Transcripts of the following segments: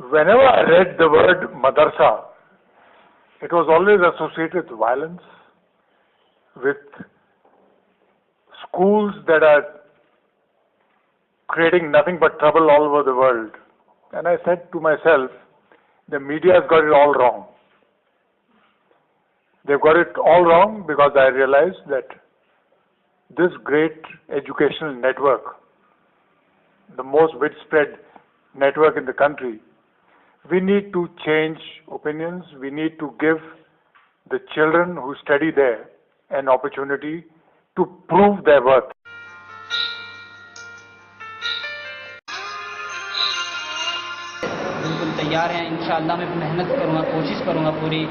Whenever I read the word madrasa, it was always associated with violence, with schools that are creating nothing but trouble all over the world. And I said to myself, the media has got it all wrong. They've got it all wrong because I realized that this great educational network, the most widespread network in the country, we need to change opinions. We need to give the children who study there an opportunity to prove their worth. بالکل تیار ہیں انشاءاللہ. میں محنت کروں گا, کوشش کروں گا پوری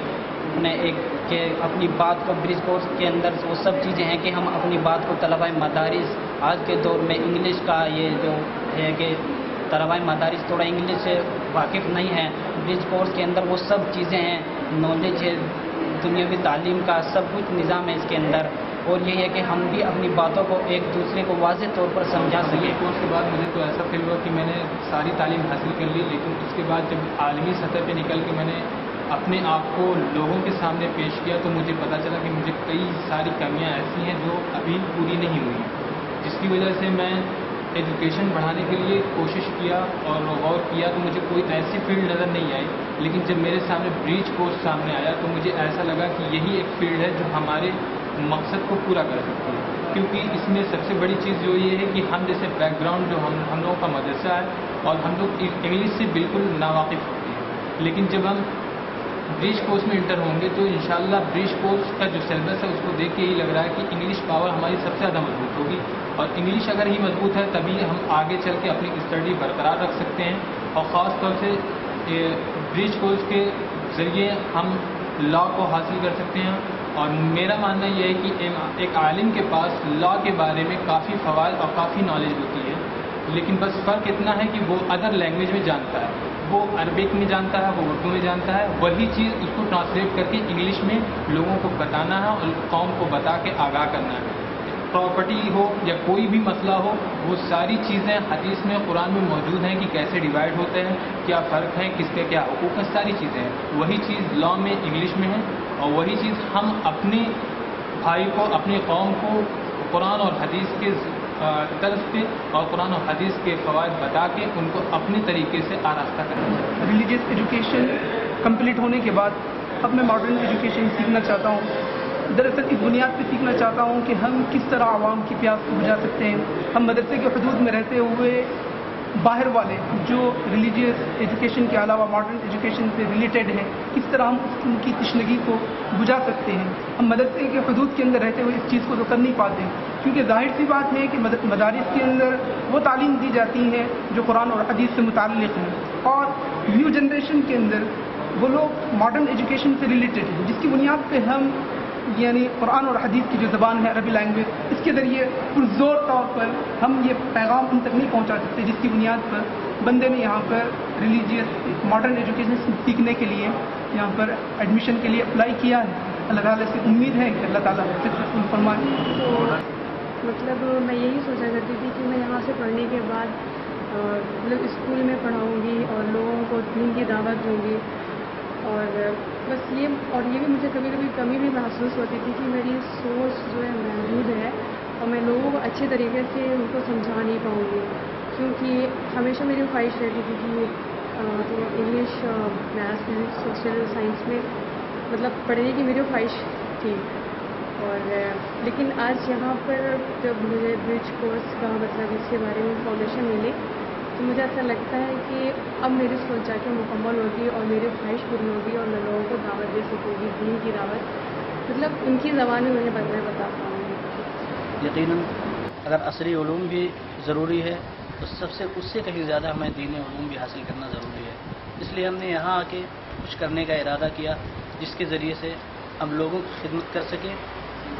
کہ اپنی بات کو برج کورس کے اندر وہ سب چیزیں ہیں کہ ہم اپنی بات کو طلبہ مدارس آج کے دور میں انگلش کا یہ جو ہے کہ طلبہ مدارس تھوڑا انگلش سے واقف نہیں ہیں. برج کورس کے اندر وہ سب چیزیں ہیں, نالج ہے, دنیاوی تعلیم کا سب کچھ نظام ہے اس کے اندر. اور یہ ہے کہ ہم بھی اپنی باتوں کو ایک دوسرے کو واضح طور پر سمجھا سکیں. کورس کے بعد مجھے تو ایسا فیل ہوا کہ میں نے ساری تعلیم حاصل کر لی, لیکن اس کے بعد جب عالمی سطح پہ نکل کے میں نے اپنے آپ کو لوگوں کے سامنے پیش کیا تو مجھے پتہ چلا کہ مجھے کئی ساری کمیاں ایسی ہیں جو ابھی پوری نہیں ہوئی, جس کی وجہ سے میں ایجوکیشن بڑھانے کے لیے کوشش کیا اور غور کیا تو مجھے کوئی ایسی فیلڈ نظر نہیں آئی. لیکن جب میرے سامنے برج کورس سامنے آیا تو مجھے ایسا لگا کہ یہی ایک فیلڈ ہے جو ہمارے مقصد کو پورا کر سکتی ہے, کیونکہ اس میں سب سے بڑی چیز جو یہ ہے کہ ہم جیسے بیک گراؤنڈ جو ہم لوگوں کا مدرسہ ہے اور ہم لوگ انگلش سے بالکل ناواقف ہوتے ہیں, لیکن جب ہم برج کورس میں انٹر ہوں گے تو انشاءاللہ برج کورس کا جو سلیبس ہے اس کو دیکھ کے یہی لگ رہا ہے کہ انگلش پاور ہماری سب سے زیادہ مضبوط ہوگی, اور انگلش اگر ہی مضبوط ہے تبھی ہم آگے چل کے اپنی اسٹڈی برقرار رکھ سکتے ہیں. اور خاص طور سے برج کورس کے ذریعے ہم لا کو حاصل کر سکتے ہیں. اور میرا ماننا یہ ہے کہ ایک عالم کے پاس لا کے بارے میں کافی فوائد اور کافی نالج ہوتی ہے, لیکن بس فرق اتنا ہے کہ وہ ادر لینگویج میں جانتا ہے, وہ عربک میں جانتا ہے, وہ اردو میں جانتا ہے. وہی چیز اس کو ٹرانسلیٹ کر کے انگلش میں لوگوں کو بتانا ہے اور قوم کو بتا کے آگاہ کرنا ہے. پراپرٹی ہو یا کوئی بھی مسئلہ ہو, وہ ساری چیزیں حدیث میں قرآن میں موجود ہیں کہ کیسے ڈیوائڈ ہوتے ہیں, کیا فرق ہے, کس کے کیا حقوق ہیں, ساری چیزیں ہیں. وہی چیز لا میں انگلش میں ہے, اور وہی چیز ہم اپنے بھائی کو, اپنی قوم کو قرآن اور حدیث کے طرز پہ اور قرآن اور حدیث کے فوائد بتا کے ان کو اپنے طریقے سے آراستہ کرنا ہے. ریلیجیس ایجوکیشن کمپلیٹ ہونے کے بعد اب میں ماڈرن ایجوکیشن سیکھنا چاہتا ہوں. دراصل اس بنیاد پہ سیکھنا چاہتا ہوں کہ ہم کس طرح عوام کی پیاس کو بجھا سکتے ہیں. ہم مدرسے کے حدود میں رہتے ہوئے باہر والے جو ریلیجیس ایجوکیشن کے علاوہ ماڈرن ایجوکیشن سے ریلیٹڈ ہیں, کس طرح ہم ان کی تشنگی کو بجھا سکتے ہیں. ہم مدرسے کے حدود کے اندر رہتے ہوئے اس چیز کو تو کر نہیں پاتے, کیونکہ ظاہر سی بات ہے کہ مدارس کے اندر وہ تعلیم دی جاتی ہے جو قرآن اور حدیث سے متعلق ہیں, اور نیو جنریشن کے اندر وہ لوگ ماڈرن ایجوکیشن سے ریلیٹڈ ہیں, جس کی بنیاد پہ ہم یعنی قرآن اور حدیث کی جو زبان ہے عربی لینگویج, اس کے ذریعے پرزور طور پر ہم یہ پیغام ان تک نہیں پہنچا سکتے جس کی بنیاد پر بندے نے یہاں پر ریلیجیس ماڈرن ایجوکیشن سیکھنے کے لیے یہاں پر ایڈمیشن کے لیے اپلائی کیا ہے. اللہ تعالیٰ سے امید ہے کہ اللہ تعالیٰ سکسیسفل فرمائے. مطلب میں یہی سوچا کرتی تھی کہ میں یہاں سے پڑھنے کے بعد مطلب اسکول میں پڑھاؤں گی اور لوگوں کو دین کی دعوت دوں گی, اور بس یہ بھی مجھے کبھی کبھی کمی بھی محسوس ہوتی تھی کہ میری سوچ جو ہے محدود ہے اور میں لوگوں کو اچھے طریقے سے ان کو سمجھا نہیں پاؤں گی, کیونکہ ہمیشہ میری خواہش رہتی تھی کہ تو English, maths, physics, social science میں مطلب پڑھنے کی میری خواہش تھی. اور لیکن آج یہاں پر جب مجھے برج کورس کا مطلب اس کے بارے میں انفارمیشن ملی تو مجھے ایسا لگتا ہے کہ اب میری سوچ جا کے مکمل ہوگی اور میری خواہش پوری ہوگی اور میں لوگوں کو دعوت دے سکوں گی, دین کی دعوت, مطلب ان کی زبان میں انہیں بتا پاؤں گی. یقیناً اگر عصری علوم بھی ضروری ہے تو اس سے کہیں زیادہ ہمیں دینی علوم بھی حاصل کرنا ضروری ہے. اس لیے ہم نے یہاں آ کے کچھ کرنے کا ارادہ کیا جس کے ذریعے سے ہم لوگوں کی خدمت کر سکیں,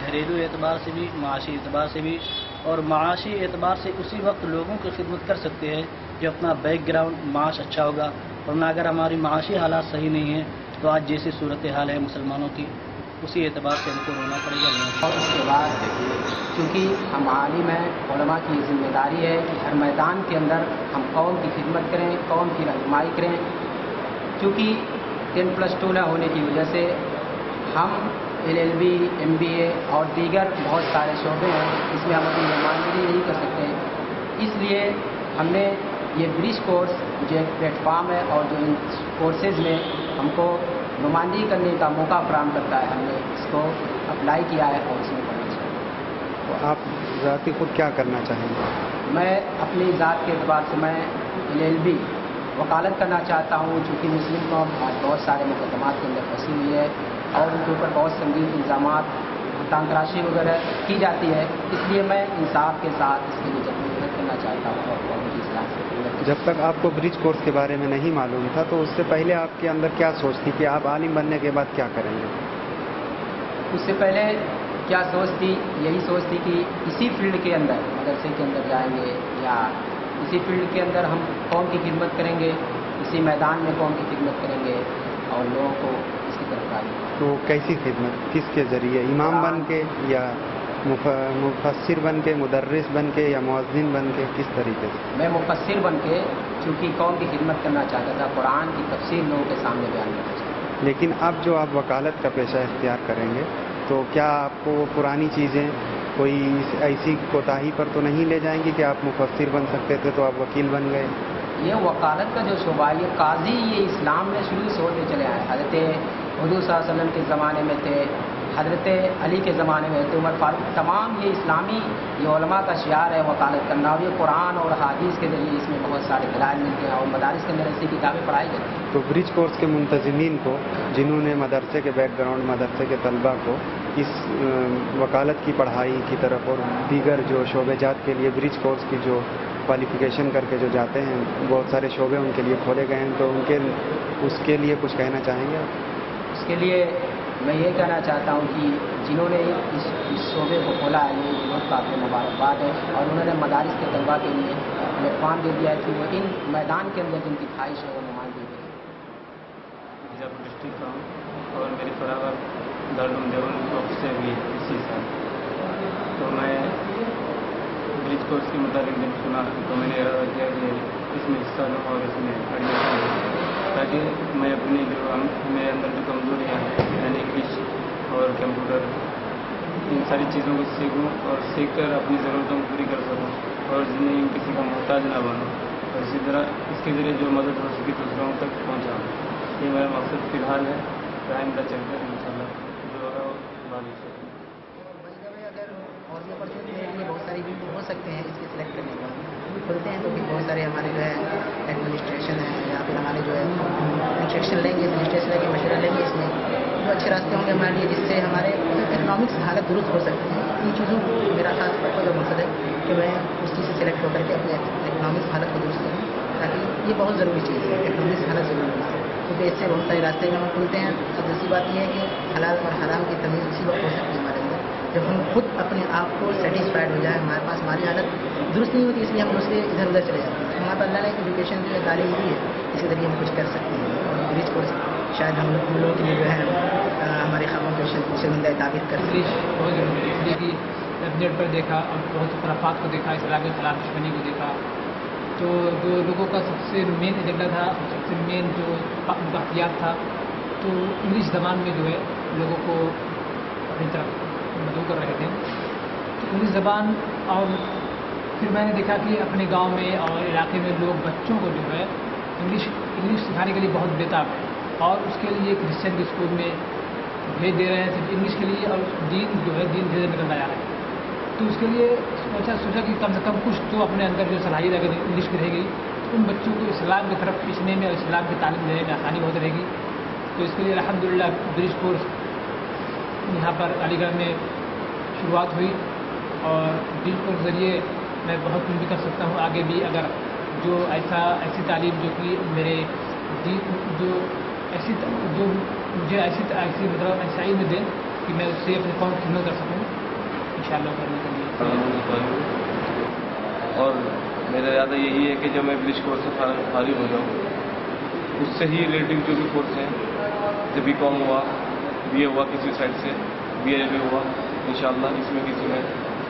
گھریلو اعتبار سے بھی, معاشی اعتبار سے بھی. اور معاشی اعتبار سے اسی وقت لوگوں کی خدمت کر سکتے ہیں کہ اپنا بیک گراؤنڈ معاش اچھا ہوگا, ورنہ اگر ہماری معاشی حالات صحیح نہیں ہیں تو آج جیسی صورتحال ہے مسلمانوں کی اسی اعتبار سے ہم کو رونا پڑے گا. اور اس کے بعد دیکھیے کیونکہ ہم عالم ہیں، علماء کی ذمہ داری ہے کہ ہر میدان کے اندر ہم قوم کی خدمت کریں، قوم کی رہنمائی کریں. کیونکہ 10+2 نہ ہونے کی وجہ سے ہم LLB MBA اور دیگر بہت سارے شعبے ہیں، اس میں ہم اپنی نمائندگی نہیں کر سکتے ہیں. اس لیے ہم نے یہ برج کورس جو ایک پلیٹ فارم ہے اور جو ان کورسز میں ہم کو نمائندگی کرنے کا موقع فراہم کرتا ہے، ہم نے اس کو اپلائی کیا ہے اور اس میں کرنا چاہیے. تو آپ ذاتی خود کیا کرنا چاہیں گے؟ میں اپنی ذات کے اعتبار سے میں LLB وکالت کرنا چاہتا ہوں، چونکہ مسلم قوم آج بہت سارے مقدمات کے اندر پھنسی ہوئی ہے اور ان کے اوپر بہت سنگین الزامات، تان تراشی وغیرہ کی جاتی ہے. اس لیے میں انصاف کے ساتھ اس کے لیے جدوجہد کرنا چاہتا ہوں اور قوم کی اصلاح سے. جب تک آپ کو برج کورس کے بارے میں نہیں معلوم تھا تو اس سے پہلے آپ کے اندر کیا سوچ تھی کہ آپ عالم بننے کے بعد کیا کریں گے؟ اس سے پہلے کیا سوچ تھی؟ یہی سوچ تھی کہ اسی فیلڈ کے اندر مدرسے کے اندر جائیں گے یا اسی فیلڈ کے اندر ہم قوم کی خدمت کریں گے، اسی میدان میں قوم کی خدمت کریں گے اور لوگوں کو اس کی طرف آئیں گے. تو کیسی خدمت، کس کے ذریعے؟ امام بن کے یا مفسر بن کے، مدرس بن کے یا مؤذن بن کے، کس طریقے سے؟ میں مفسر بن کے، چونکہ قوم کی خدمت کرنا چاہتا تھا، قرآن کی تفسیر لوگوں کے سامنے بیان کرنا چاہتا تھا. لیکن اب جو آپ وکالت کا پیشہ اختیار کریں گے تو کیا آپ کو وہ پرانی چیزیں کوئی ایسی کوتاہی پر تو نہیں لے جائیں گی کہ آپ مفسر بن سکتے تھے تو آپ وکیل بن گئے؟ یہ وکالت کا جو شعبہ ہے، یہ قاضی یہ اسلام میں شروع سے ہوتے چلے آئے. حضرت حضور صلی اللہ علیہ وسلم کے زمانے میں تھے، حضرت علی کے زمانے میں تھے، عمر فاروق، تمام یہ اسلامی یہ علماء کا شعار ہے وکالت کرنا. اور یہ قرآن اور حدیث کے ذریعے اس میں بہت سارے دلائل ملتے ہیں اور مدارس کے اندر ایسی کتابیں پڑھائی جاتی ہیں. تو برج کورس کے منتظمین کو، جنہوں نے مدرسے کے بیک گراؤنڈ، مدرسے کے طلباء کو اس وکالت کی پڑھائی کی طرف اور دیگر جو شعبے جات کے لیے برج کورس کی جو کوالیفیکیشن کر کے جو جاتے ہیں، بہت سارے شعبے ان کے لیے کھولے گئے ہیں، تو اس کے لیے کچھ کہنا چاہیں گے آپ؟ اس کے لیے میں یہ کہنا چاہتا ہوں کہ جنہوں نے اس شعبے کو کھولا ہے، یہ بہت کافی مبارکباد ہے اور انہوں نے مدارس کے طلباء کے لیے پلیٹ فارم دے دیا ہے کہ وہ ان میدان کے اندر جن کی خواہش ہے وہ نمائندگی کریں. جب ڈسٹرکٹ کا ہوں اور میری فراغت دارالعلوم دیوبند سے ہوئی اسی سال، تو میں برج کورس کے متعلق جب سنا تو میں نے ارادہ کیا کہ اس میں حصہ لوں اور اس میں ایڈمیشن لوں، تاکہ میں اپنی جو میرے اندر جو کمزوریاں ہیں، یعنی انگلش اور کمپیوٹر، ان ساری چیزوں کو سیکھوں اور سیکھ کر اپنی ضرورتوں کو پوری کر سکوں اور زندگی میں کسی کا محتاج نہ بنوں، اور اسی طرح اس کے ذریعے جو مدد ہو سکے دوسروں تک پہنچاؤں. یہ میرا مقصد فی الحال ہے. آئندہ چل کر ان شاء اللہ جو ہوگا وہ معلوم سے. اگر اور بھی اپرچونیٹی میرے لیے بہت ساری بھی ہو سکتے ہیں اس کے سلیکٹ کرنے کا کھلتے ہیں، تو پھر بہت سارے ہمارے جو ہے ایڈمنسٹریشن ہے یا پھر ہمارے جو ہے انسٹرکشن لیں گے، ایڈمنسٹریشن لیں گے، مشورہ لیں گے، اس میں جو اچھے راستے ہوں گے ہمارے لیے جس سے ہمارے اکنامکس حالت درست ہو سکتی ہے. ان چیزوں کو میرا خاص طور پر جو مقصد ہے کہ میں اس چیز سے سلیکٹ ہو کر کے اپنے اکنامکس حالت کو درست کروں، تاکہ یہ بہت ضروری چیز ہے. اکنامکس حالت ضروری ہے کیونکہ اس سے بہت سارے راستے ہمیں کھلتے ہیں. اور دوسری بات یہ ہے کہ حلال اور حرام کی تمیز اسی وقت ہو سکتی ہے ہمارے اندر جب ہم خود اپنے آپ کو سیٹسفائڈ ہو جائے. ہمارے پاس ہماری حالت درست نہیں ہوتی، اس لیے ہم اس سے ادھر ادھر چلے جاتے ہیں. ہمارے اللہ نے ایک ایجوکیشن جو ہے تعلیم دی ہے، اس کے ذریعے ہم کچھ کر سکتے ہیں. اور برج کورس شاید ہم لوگوں کے لیے جو ہے ہمارے خوابوں کو شرمندہ ثابت کر سکتے انگلش بہت ضروری ہے، اس لیے کہ ویب پر دیکھا اور بہت خرافات کو دیکھا، اسلام کے خلاف دشمنی کو دیکھا، تو جو لوگوں کا سب سے مین ایجنڈا تھا، سب سے مین جو ان کا احتیاط تھا، تو انگلش زبان میں جو ہے لوگوں کو اپنی طرف مدعو کر رہے تھے. تو انگلش زبان، اور پھر میں نے دیکھا کہ اپنے گاؤں میں اور علاقے میں لوگ بچوں کو جو ہے انگلش سکھانے کے لیے بہت بےتاب ہے اور اس کے لیے کرسچن کے اسکول میں بھیج دے رہے ہیں صرف انگلش کے لیے، اور دین جو ہے دین دھیرے نکلتا جا رہا ہے. تو اس کے لیے سوچا کہ کم سے کم کچھ تو اپنے اندر جو صلاحیت اگر انگلش کی رہے گی تو ان بچوں کو اسلام کی طرف کھینچنے میں اور اسلام کی تعلیم دینے میں آسانی بہت رہے گی. تو اس کے لیے الحمدللہ برج کورس یہاں پر علی گڑھ میں شروعات ہوئی اور برج کورس کے ذریعے میں بہت کچھ بھی کر سکتا ہوں آگے بھی. اگر جو ایسی تعلیم جو کہ میرے جو مجھے ایسی مطلب ایسائی میں دے کہ میں اس سے اپنے قوم کی خدمت کر سکوں، انشاءاللہ کرنے کے لیے. اور میرا ارادہ یہی ہے کہ جب میں برج کورس سے فارغ ہو جاؤں، اس سے ہی ریلیٹو جو بھی کورس ہیں، جب بی کام ہوا، بی اے ہوا کسی سائڈ سے، بی ایل بی ہوا، انشاءاللہ اس میں کسی میں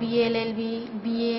BA LLB BA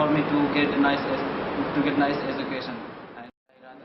for me to get nice education.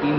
3